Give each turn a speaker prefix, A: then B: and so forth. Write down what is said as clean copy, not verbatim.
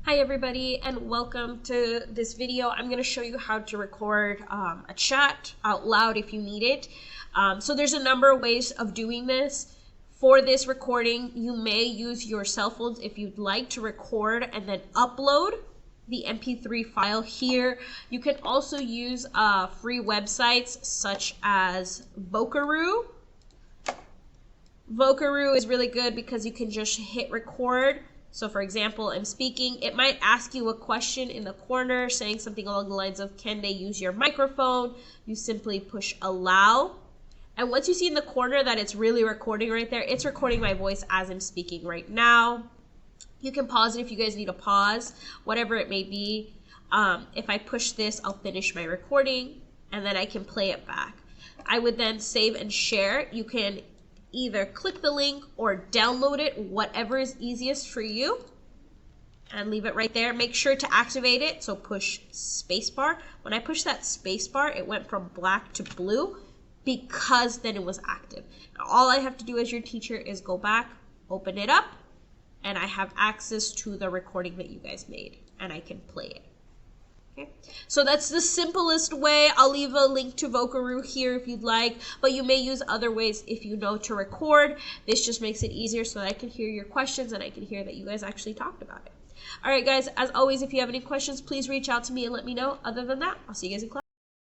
A: Hi everybody and welcome to this video. I'm going to show you how to record a chat out loud if you need it. So there's a number of ways of doing this. For this recording, you may use your cell phones if you'd like to record and then upload the MP3 file here. You can also use free websites such as Vocaroo. Vocaroo is really good because you can just hit record. So for example, I'm speaking, it might ask you a question in the corner saying something along the lines of, can they use your microphone? You simply push allow. And once you see in the corner that it's really recording right there, it's recording my voice as I'm speaking right now. You can pause it if you guys need a pause, whatever it may be. If I push this, I'll finish my recording and then I can play it back. I would then save and share. You can either click the link or download it, whatever is easiest for you, and leave it right there. Make sure to activate it, so push spacebar. When I pushed that spacebar, it went from black to blue because then it was active. Now, all I have to do as your teacher is go back, open it up, and I have access to the recording that you guys made, and I can play it. Okay. So that's the simplest way. I'll leave a link to Vocaroo here if you'd like, but you may use other ways if you know to record. This just makes it easier so that I can hear your questions and I can hear that you guys actually talked about it. All right, guys, as always, if you have any questions, please reach out to me and let me know. Other than that, I'll see you guys in class.